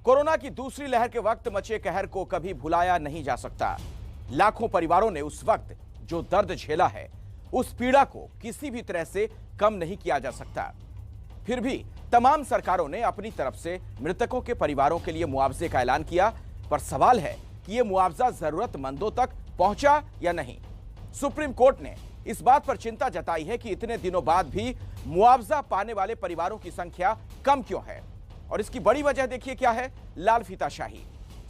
Corona की दूसरी लहर के वक्त मचे कहर को कभी भुलाया नहीं जा सकता। लाखों परिवारों ने उस वक्त जो दर्द झेला है, उस पीड़ा को किसी भी तरह से कम नहीं किया जा सकता। फिर भी तमाम सरकारों ने अपनी तरफ से मृतकों के परिवारों के लिए मुआवजे का ऐलान किया, पर सवाल है कि यह मुआवजा जरूरतमंदों तक पहुंचा या नहीं। सुप्रीम कोर्ट ने इस बात पर चिंता जताई है कि इतने दिनों बाद भी मुआवजा पाने वाले परिवारों की संख्या कम क्यों है, और इसकी बड़ी वजह देखिए क्या है। लाल फीताशाही।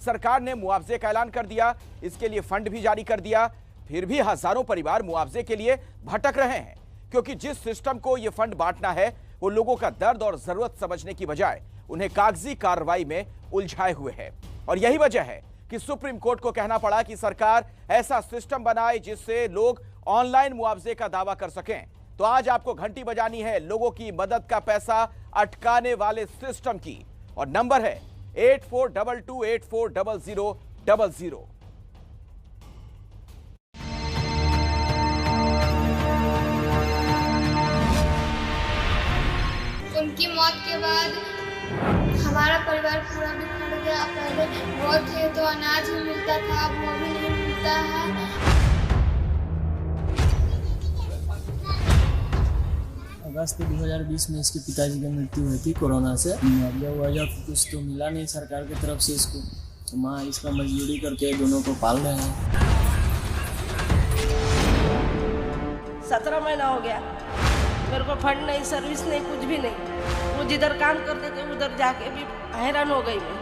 सरकार ने मुआवजे का ऐलान कर दिया, इसके लिए फंड भी जारी कर दिया, फिर भी हजारों परिवार मुआवजे के लिए भटक रहे हैं, क्योंकि जिस सिस्टम को यह फंड बांटना है वो लोगों का दर्द और जरूरत समझने की बजाय उन्हें कागजी कार्रवाई में उलझाए हुए है। और यही वजह है कि सुप्रीम कोर्ट को कहना पड़ा कि सरकार ऐसा सिस्टम बनाए जिससे लोग ऑनलाइन मुआवजे का दावा कर सकें। तो आज आपको घंटी बजानी है लोगों की मदद का पैसा अटकाने वाले सिस्टम की, और नंबर है 8422840000। उनकी मौत के बाद हमारा परिवार पूरा बिखर गया। पहले वो थे तो अनाज ही मिलता था, अब वो भी नहीं मिलता है। अगस्त 2020 में इसके पिताजी की मृत्यु हुई थी कोरोना से। मुआवजा कुछ तो मिला नहीं सरकार की तरफ से इसको, तो माँ इसका मजदूरी करके दोनों को पाल रहे हैं। 17 महीना हो गया, मेरे को फंड नहीं, सर्विस नहीं, कुछ भी नहीं। वो जिधर काम करते थे उधर जाके भी हैरान हो गई मैं।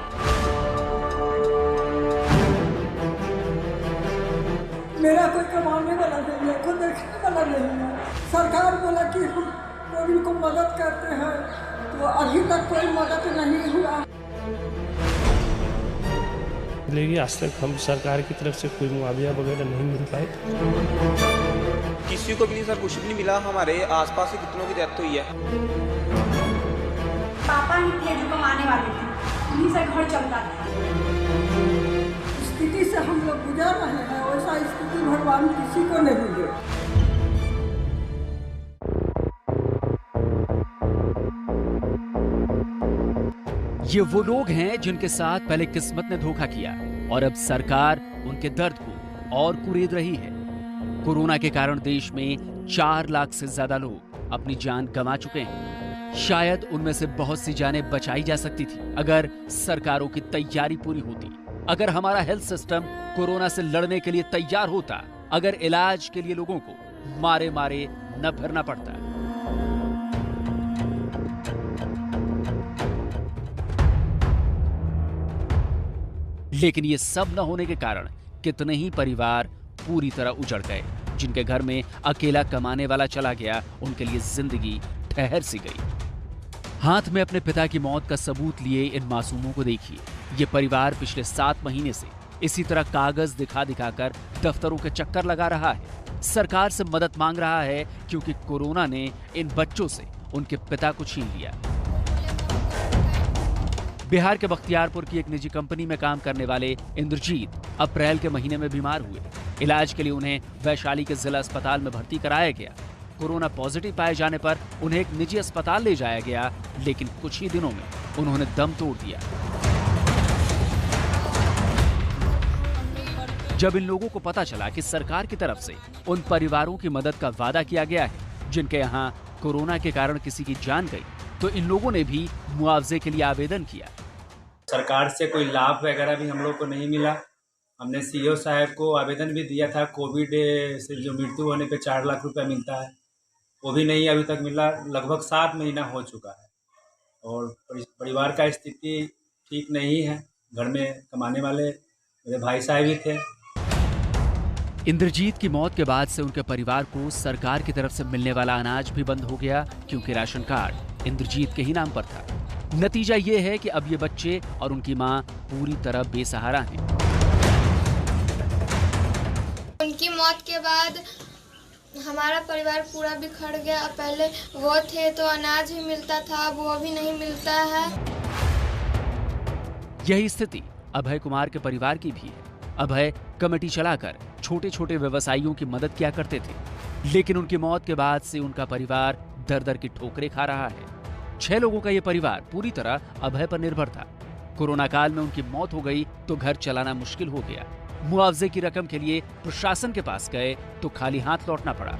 मेरा कोई कमाने वाला नहीं है, कोई देखने वाला नहीं है। सरकार बोला कि हम कोविड को मदद करते हैं, तो अभी तक कोई मदद नहीं हुआ। लेकिन आज तक हम सरकार की तरफ से कोई मुआवजा वगैरह नहीं मिल पाए। किसी को भी नहीं सर, कुछ भी नहीं मिला। हमारे आसपास से कितनों की डेथ हुई है। पापा ही थे जो कमाने वाले थे, उन्हीं से घर चलता था। स्थिति से हम लोग गुजर रहे हैं, वैसा स्थिति भगवान किसी को नहीं दे। ये वो लोग हैं जिनके साथ पहले किस्मत ने धोखा किया और अब सरकार उनके दर्द को और कुरेद रही है। कोरोना के कारण देश में 4 लाख से ज्यादा लोग अपनी जान गंवा चुके हैं। शायद उनमें से बहुत सी जानें बचाई जा सकती थी अगर सरकारों की तैयारी पूरी होती, अगर हमारा हेल्थ सिस्टम कोरोना से लड़ने के लिए तैयार होता, अगर इलाज के लिए लोगों को मारे मारे न फिरना पड़ता। लेकिन ये सब न होने के कारण कितने ही परिवार पूरी तरह उजड़ गए। जिनके घर में अकेला कमाने वाला चला गया, उनके लिए जिंदगी ठहर सी गई। हाथ में अपने पिता की मौत का सबूत लिए इन मासूमों को देखिए। ये परिवार पिछले 7 महीने से इसी तरह कागज दिखा दिखाकर दफ्तरों के चक्कर लगा रहा है, सरकार से मदद मांग रहा है, क्योंकि कोरोना ने इन बच्चों से उनके पिता को छीन लिया। बिहार के बख्तियारपुर की एक निजी कंपनी में काम करने वाले इंद्रजीत अप्रैल के महीने में बीमार हुए। इलाज के लिए उन्हें वैशाली के जिला अस्पताल में भर्ती कराया गया। कोरोना पॉजिटिव पाए जाने पर उन्हें एक निजी अस्पताल ले जाया गया, लेकिन कुछ ही दिनों में उन्होंने दम तोड़ दिया। जब इन लोगों को पता चला कि सरकार की तरफ से उन परिवारों की मदद का वादा किया गया है जिनके यहाँ कोरोना के कारण किसी की जान गई, तो इन लोगों ने भी मुआवजे के लिए आवेदन किया। सरकार से कोई लाभ वगैरह भी हम लोग को नहीं मिला। हमने सीओ साहब को आवेदन भी दिया था, कोविड से जो मृत्यु होने पे 4 लाख रुपया मिलता है, वो भी नहीं अभी तक मिला। लगभग 7 महीना हो चुका है और परिवार का स्थिति ठीक नहीं है। घर में कमाने वाले मेरे भाई साहब ही थे। इंद्रजीत की मौत के बाद से उनके परिवार को सरकार की तरफ से मिलने वाला अनाज भी बंद हो गया, क्योंकि राशन कार्ड इंद्रजीत के ही नाम पर था। नतीजा ये है कि अब ये बच्चे और उनकी मां पूरी तरह बेसहारा हैं। उनकी मौत के बाद हमारा परिवार पूरा बिखर गया। पहले वो थे तो अनाज ही मिलता था, अब वो भी नहीं मिलता है। यही स्थिति अभय कुमार के परिवार की भी है। अभय कमेटी चलाकर छोटे छोटे व्यवसायियों की मदद किया करते थे, लेकिन उनकी मौत के बाद से उनका परिवार दर दर की ठोकरें खा रहा है। 6 लोगों का यह परिवार पूरी तरह अभय पर निर्भर था। कोरोना काल में उनकी मौत हो गई तो घर चलाना मुश्किल हो गया। मुआवजे की रकम के लिए प्रशासन के पास गए तो खाली हाथ लौटना पड़ा।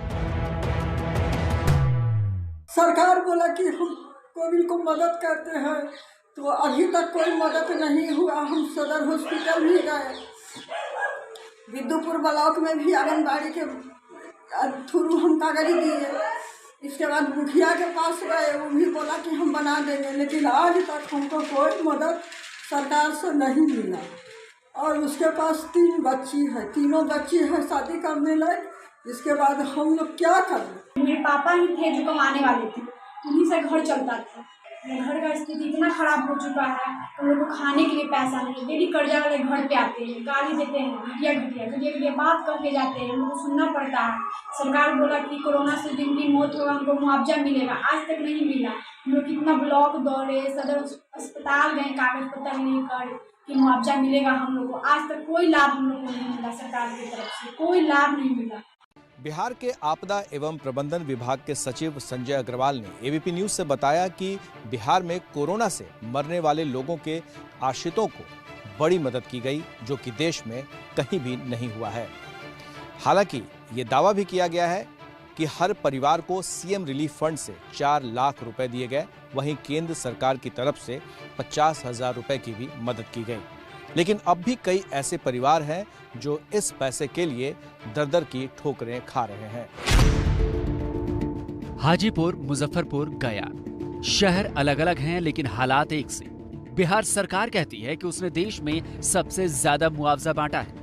सरकार बोला कि हम कोविड को मदद करते हैं, तो अभी तक कोई मदद नहीं हुआ। हम सदर हॉस्पिटल भी गए, विद्युपुर ब्लॉक में भी आंगनबाड़ी के थ्रू हम कागज दिए। इसके बाद मुखिया के पास गए, वो भी बोला कि हम बना देंगे, लेकिन आज तक हमको कोई मदद सरकार से नहीं मिला। और उसके पास 3 बच्ची है, तीनों बच्ची है शादी करने लायक। इसके बाद हम लोग क्या करें? मेरे पापा ही थे जो कमाने वाले थे, उन्हीं से घर चलता था। घर का स्थिति इतना खराब हो चुका है, उन लोगों को खाने के लिए पैसा नहीं। डेली कर्जा वाले घर पे आते हैं, गाली देते हैं, घटिया बात करके जाते हैं, उनको सुनना पड़ता है। सरकार बोला कि कोरोना से जिनकी मौत होगा उनको मुआवजा मिलेगा, आज तक नहीं मिला। हम लोग कितना ब्लॉक दौड़े, सदर अस्पताल गए कागज पत्र लेकर कि मुआवजा मिलेगा हम लोग को। आज तक कोई लाभ हम लोग को नहीं मिला, सरकार की तरफ से कोई लाभ नहीं मिला। बिहार के आपदा एवं प्रबंधन विभाग के सचिव संजय अग्रवाल ने एबीपी न्यूज से बताया कि बिहार में कोरोना से मरने वाले लोगों के आश्रितों को बड़ी मदद की गई, जो कि देश में कहीं भी नहीं हुआ है। हालांकि ये दावा भी किया गया है कि हर परिवार को सीएम रिलीफ फंड से 4 लाख रुपए दिए गए। वहीं केंद्र सरकार की तरफ से 50,000 रुपए की भी मदद की गई। लेकिन अब भी कई ऐसे परिवार हैं जो इस पैसे के लिए दर-दर की ठोकरें खा रहे हैं। हाजीपुर, मुजफ्फरपुर, गया, शहर अलग अलग हैं लेकिन हालात एक से। बिहार सरकार कहती है कि उसने देश में सबसे ज्यादा मुआवजा बांटा है,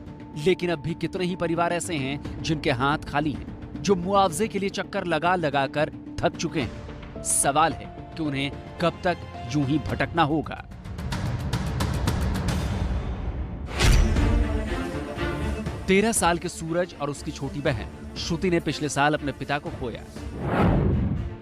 लेकिन अब भी कितने ही परिवार ऐसे हैं जिनके हाथ खाली हैं, जो मुआवजे के लिए चक्कर लगा लगा कर थक चुके हैं। सवाल है कि उन्हें कब तक यूं ही भटकना होगा। 13 साल के सूरज और उसकी छोटी बहन श्रुति ने पिछले साल अपने पिता को खोया।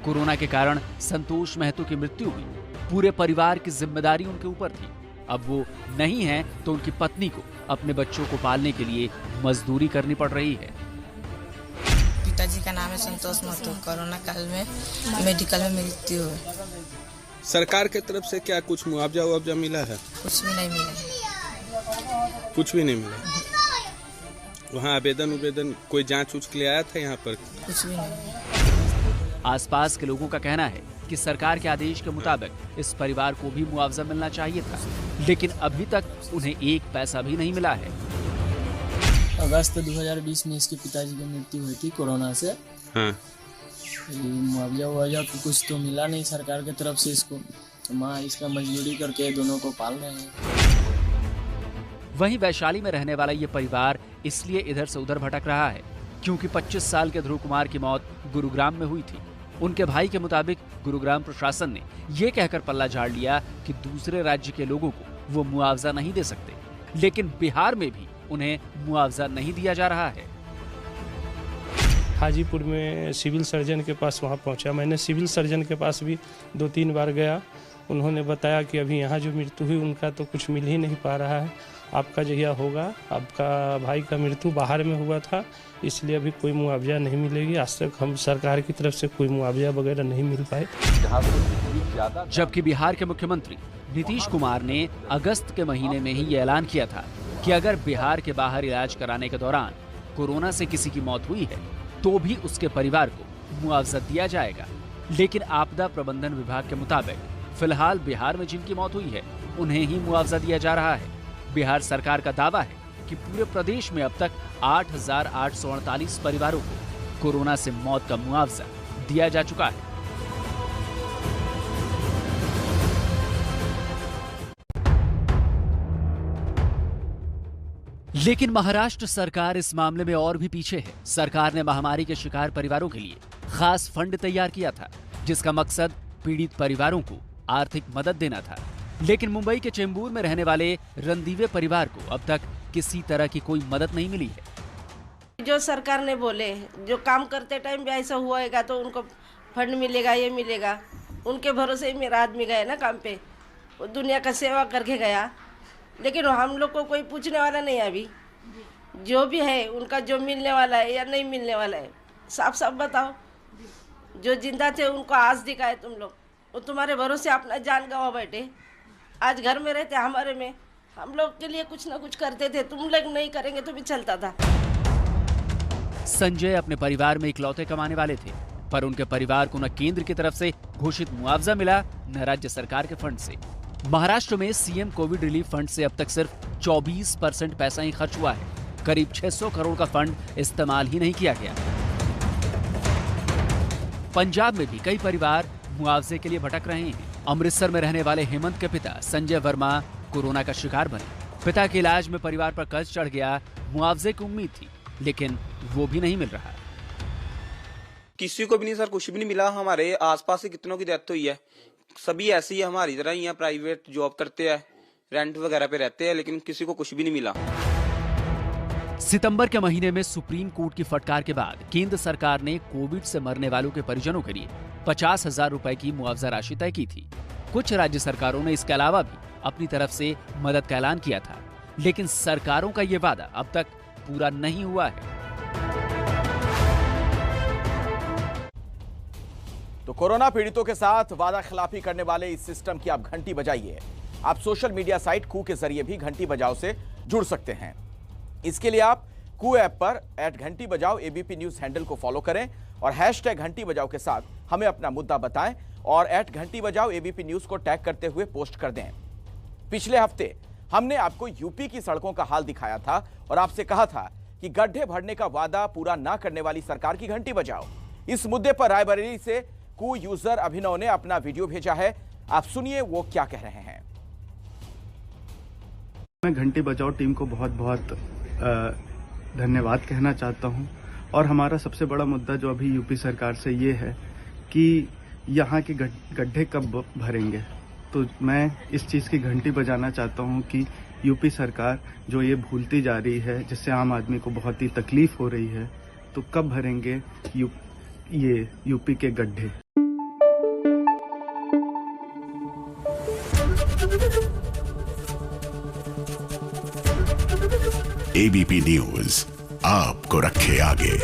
कोरोना के कारण संतोष महतो की मृत्यु हुई। पूरे परिवार की जिम्मेदारी उनके ऊपर थी। अब वो नहीं है तो उनकी पत्नी को अपने बच्चों को पालने के लिए मजदूरी करनी पड़ रही है। पिताजी का नाम है संतोष महतो। कोरोना काल में मेडिकल में मृत्यु हुई। सरकार के तरफ से क्या कुछ मुआवजा मिला है? कुछ भी नहीं मिला। कुछ भी नहीं मिला। वहाँ आवेदन कोई जांच के लिए आया था यहाँ पर? कुछ भी नहीं। आसपास के लोगों का कहना है कि सरकार के आदेश के मुताबिक इस परिवार को भी मुआवजा मिलना चाहिए था, लेकिन अभी तक उन्हें 1 पैसा भी नहीं मिला है। अगस्त 2020 में इसके पिताजी की मृत्यु हुई थी कोरोना से। हाँ। मुआवजा तो कुछ तो मिला नहीं सरकार की तरफ से इसको, तो माँ इसका मजदूरी करके दोनों को पाल रहे हैं। वहीं वैशाली में रहने वाला ये परिवार इसलिए इधर से उधर भटक रहा है क्योंकि 25 साल के ध्रुव कुमार की मौत गुरुग्राम में हुई थी। उनके भाई के मुताबिक गुरुग्राम प्रशासन ने ये कहकर पल्ला झाड़ लिया कि दूसरे राज्य के लोगों को वो मुआवजा नहीं दे सकते, लेकिन बिहार में भी उन्हें मुआवजा नहीं दिया जा रहा है। हाजीपुर में सिविल सर्जन के पास वहाँ पहुँचा। मैंने सिविल सर्जन के पास भी 2-3 बार गया। उन्होंने बताया कि अभी यहाँ जो मृत्यु हुई उनका तो कुछ मिल ही नहीं पा रहा है। आपका जहिया होगा, आपका भाई का मृत्यु बाहर में हुआ था, इसलिए अभी कोई मुआवजा नहीं मिलेगी। आज तक हम सरकार की तरफ से कोई मुआवजा वगैरह नहीं मिल पाए। जबकि बिहार के मुख्यमंत्री नीतीश कुमार ने अगस्त के महीने में ही ये ऐलान किया था कि अगर बिहार के बाहर इलाज कराने के दौरान कोरोना से किसी की मौत हुई है तो भी उसके परिवार को मुआवजा दिया जाएगा। लेकिन आपदा प्रबंधन विभाग के मुताबिक फिलहाल बिहार में जिनकी मौत हुई है उन्हें ही मुआवजा दिया जा रहा है। बिहार सरकार का दावा है कि पूरे प्रदेश में अब तक 8,848 परिवारों को कोरोना से मौत का मुआवजा दिया जा चुका है। लेकिन महाराष्ट्र सरकार इस मामले में और भी पीछे है। सरकार ने महामारी के शिकार परिवारों के लिए खास फंड तैयार किया था, जिसका मकसद पीड़ित परिवारों को आर्थिक मदद देना था। लेकिन मुंबई के चेंबूर में रहने वाले रणदीवे परिवार को अब तक किसी तरह की कोई मदद नहीं मिली है। जो सरकार ने बोले, जो काम करते टाइम भी ऐसा हुआ तो उनको फंड मिलेगा, ये मिलेगा, उनके भरोसे ही मेरा आदमी गया ना काम पे, वो दुनिया का सेवा करके गया। लेकिन हम लोग को कोई पूछने वाला नहीं है। अभी जो भी है उनका जो मिलने वाला है या नहीं मिलने वाला है साफ साफ बताओ। जो जिंदा थे उनको आज दिखाए तुम लोग, वो तुम्हारे भरोसे अपना जान गवा बैठे। आज घर में रहते हमारे में, हम लोग के लिए कुछ ना कुछ करते थे, तुम लोग नहीं करेंगे तो भी चलता था। संजय अपने परिवार में इकलौते कमाने वाले थे, पर उनके परिवार को न केंद्र की तरफ से घोषित मुआवजा मिला, न राज्य सरकार के फंड से। महाराष्ट्र में सीएम कोविड रिलीफ फंड से अब तक सिर्फ 24% पैसा ही खर्च हुआ है। करीब 600 करोड़ का फंड इस्तेमाल ही नहीं किया गया। पंजाब में भी कई परिवार मुआवजे के लिए भटक रहे हैं। अमृतसर में रहने वाले हेमंत के पिता संजय वर्मा कोरोना का शिकार बने। पिता के इलाज में परिवार पर कर्ज चढ़ गया। मुआवजे की उम्मीद थी, लेकिन वो भी नहीं मिल रहा। किसी को भी नहीं सर, कुछ भी नहीं मिला। हमारे आसपास से कितनों की डेथ हुई है, सभी ऐसे ही हमारी तरह ही प्राइवेट जॉब करते हैं, रेंट वगैरह पे रहते हैं, लेकिन किसी को कुछ भी नहीं मिला। सितंबर के महीने में सुप्रीम कोर्ट की फटकार के बाद केंद्र सरकार ने कोविड से मरने वालों के परिजनों के लिए 50,000 रुपए की मुआवजा राशि तय की थी। कुछ राज्य सरकारों ने इसके अलावा भी अपनी तरफ से मदद का ऐलान किया था, लेकिन सरकारों का ये वादा अब तक पूरा नहीं हुआ है। तो कोरोना पीड़ितों के साथ वादा खिलाफी करने वाले इस सिस्टम की आप घंटी बजाइए। आप सोशल मीडिया साइट कू के जरिए भी घंटी बजाओ से जुड़ सकते हैं। इसके लिए आप कू ऐप पर @घंटी बजाओ एबीपी न्यूज हैंडल को फॉलो करें और #घंटी बजाओ के साथ हमें अपना मुद्दा बताएं और @घंटी बजाओ एबीपी न्यूज को टैग करते हुए पोस्ट कर दें। पिछले हफ्ते हमने आपको यूपी की सड़कों का हाल दिखाया था और आपसे कहा था कि गड्ढे भरने का वादा पूरा ना करने वाली सरकार की घंटी बजाओ। इस मुद्दे पर रायबरेली से कू यूजर अभिनव ने अपना वीडियो भेजा है। आप सुनिए वो क्या कह रहे हैं। मैं घंटी बजाओ टीम को बहुत बहुत धन्यवाद कहना चाहता हूं। और हमारा सबसे बड़ा मुद्दा जो अभी यूपी सरकार से ये है कि यहाँ के गड्ढे कब भरेंगे। तो मैं इस चीज़ की घंटी बजाना चाहता हूं कि यूपी सरकार जो ये भूलती जा रही है, जिससे आम आदमी को बहुत ही तकलीफ हो रही है, तो कब भरेंगे ये यूपी के गड्ढे। एबीपी न्यूज आपको रखे आगे।